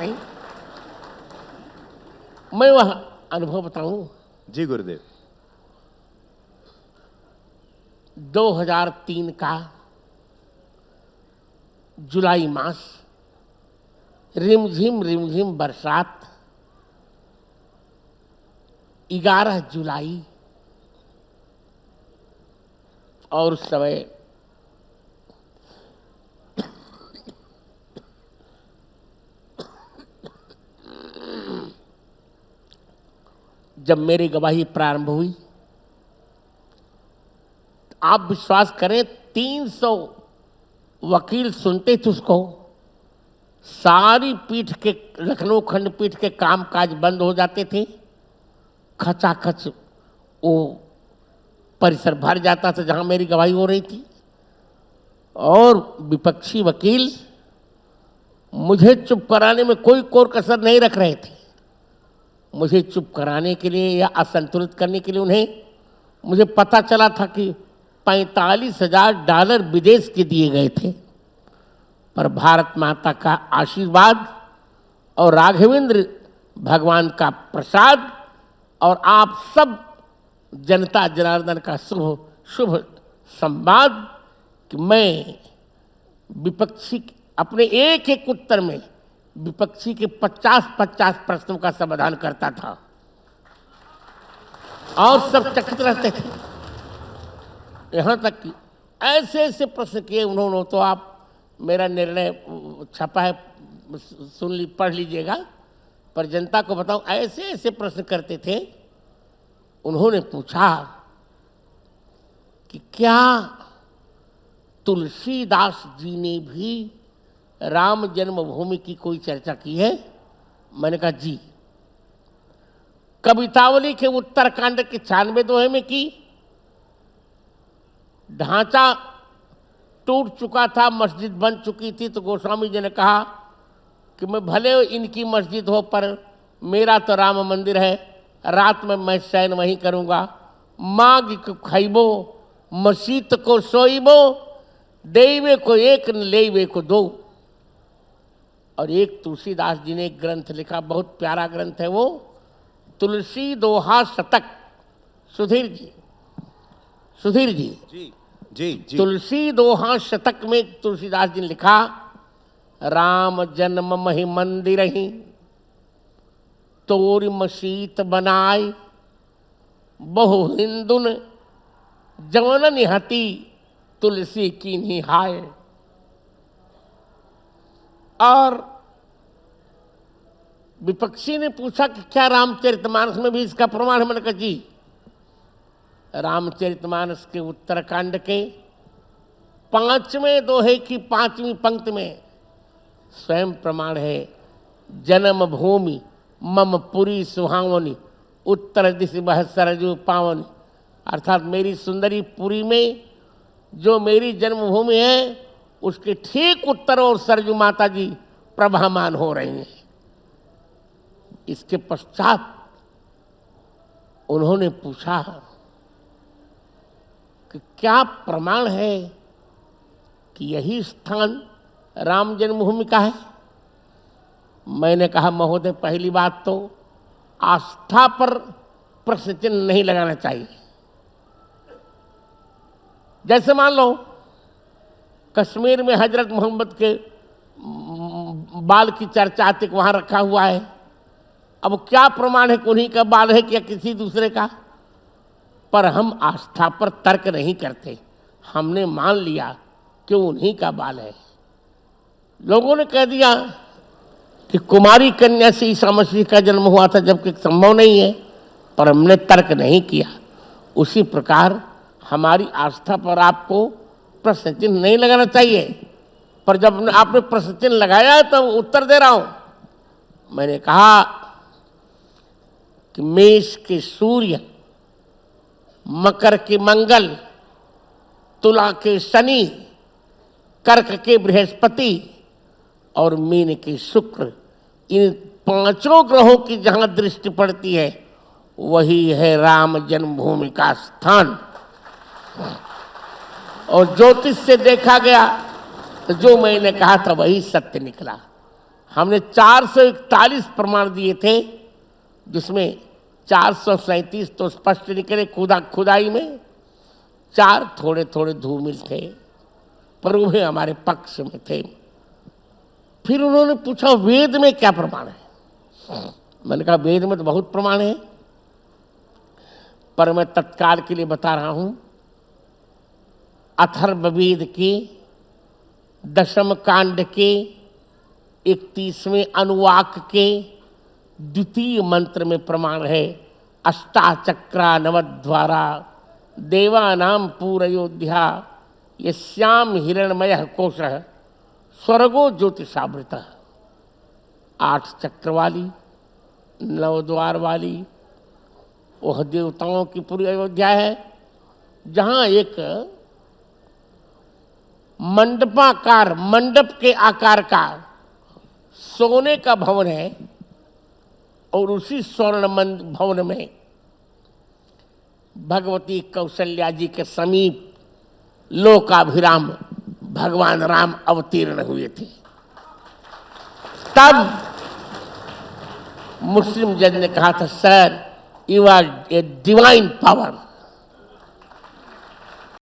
नहीं। मैं वह अनुभव बताऊं। जी गुरुदेव। 2003 का जुलाई मास, रिमझिम बरसात, 11 जुलाई, और उस समय जब मेरी गवाही प्रारंभ हुई, आप विश्वास करें 300 वकील सुनते थे उसको। सारी पीठ के, लखनऊ खंडपीठ के कामकाज बंद हो जाते थे। खचाखच वो परिसर भर जाता था जहां मेरी गवाही हो रही थी, और विपक्षी वकील मुझे चुप कराने में कोई कोर कसर नहीं रख रहे थे। मुझे चुप कराने के लिए या असंतुलित करने के लिए उन्हें, मुझे पता चला था कि $45,000 विदेश के दिए गए थे, पर भारत माता का आशीर्वाद और राघवेंद्र भगवान का प्रसाद और आप सब जनता जनार्दन का शुभ संवाद कि मैं विपक्षी अपने एक एक उत्तर में विपक्षी के 50-50 प्रश्नों का समाधान करता था, और सब चकित रहते थे। यहाँ तक कि ऐसे ऐसे प्रश्न किए उन्होंने, तो आप मेरा निर्णय छपा है, पढ़ लीजिएगा, पर जनता को बताऊं, ऐसे ऐसे प्रश्न करते थे। उन्होंने पूछा कि क्या तुलसीदास जी ने भी राम जन्मभूमि की कोई चर्चा की है? मैंने कहा जी। कवितावली के उत्तरकांड के 96 दोहे में की। ढांचा टूट चुका था, मस्जिद बन चुकी थी, तो गोस्वामी जी ने कहा कि मैं भले इनकी मस्जिद हो पर मेरा तो राम मंदिर है, रात में मैं शयन वहीं करूँगा। माग को खैबो मसीत को सोईबो, देवे को एक न लेवे को दो। और एक तुलसीदास जी ने एक ग्रंथ लिखा, बहुत प्यारा ग्रंथ है वो, तुलसी दोहा शतक। सुधीर जी जी जी जी। तुलसी दोहा शतक में तुलसीदास जी ने लिखा, राम जन्म महि मंदिर ही तोरी मसीत बनाए, बहु हिंदुन जवनन हती तुलसी की निहाय। और विपक्षी ने पूछा कि क्या रामचरितमानस में भी इसका प्रमाण है? मैंने कहा जी। रामचरितमानस के उत्तरकांड के 5वें दोहे की 5वीं पंक्ति में स्वयं प्रमाण है, जन्म भूमि मम पुरी सुहावनी, उत्तर दिशि बह सरजू पावनी। अर्थात मेरी सुंदरी पुरी में जो मेरी जन्मभूमि है, उसके ठीक उत्तर और सरजू माता जी प्रभामान हो रही हैं। इसके पश्चात उन्होंने पूछा कि क्या प्रमाण है कि यही स्थान राम जन्मभूमि का है? मैंने कहा महोदय, पहली बात तो आस्था पर प्रश्न चिन्ह नहीं लगाना चाहिए। जैसे मान लो कश्मीर में हजरत मोहम्मद के बाल की चर्चा तक वहाँ रखा हुआ है। अब क्या प्रमाण है कि उन्हीं का बाल है क्या किसी दूसरे का? पर हम आस्था पर तर्क नहीं करते, हमने मान लिया कि उन्हीं का बाल है। लोगों ने कह दिया कि कुमारी कन्या से ईसा मसीह का जन्म हुआ था, जबकि संभव नहीं है, पर हमने तर्क नहीं किया। उसी प्रकार हमारी आस्था पर आपको प्रश्न चिन्ह नहीं लगाना चाहिए, पर जब आपने प्रश्न चिन्ह लगाया है तो उत्तर दे रहा हूं। मैंने कहा कि मेष के सूर्य, मकर के मंगल, तुला के शनि, कर्क के बृहस्पति और मीन के शुक्र, इन 5 ग्रहों की जहां दृष्टि पड़ती है वही है राम जन्मभूमि का स्थान। और ज्योतिष से देखा गया तो जो मैंने कहा था वही सत्य निकला। हमने 441 प्रमाण दिए थे, जिसमें 437 तो स्पष्ट निकले खुदाई में, 4 थोड़े थोड़े धूमिल थे, पर वे हमारे पक्ष में थे। फिर उन्होंने पूछा वेद में क्या प्रमाण है। मैंने कहा वेद में तो बहुत प्रमाण है, पर मैं तत्काल के लिए बता रहा हूं। अथर्ववेद के 10वें कांड के 31वें अनुवाक के 2 मंत्र में प्रमाण है। अष्टाचक्रा नवद्वारा देवानाम पूरयोध्या यस्याम हिरणमय कोशः स्वर्गो ज्योतिषावृतः। 8 चक्र वाली 9 द्वार वाली वह देवताओं की पूरी अयोध्या है, जहां एक मंडपाकार, मंडप के आकार का सोने का भवन है, और उसी स्वर्ण भवन में भगवती कौशल्या जी के समीप लोकाभिराम भगवान राम अवतीर्ण हुए थे। तब मुस्लिम जज ने कहा था, sir you are a divine power,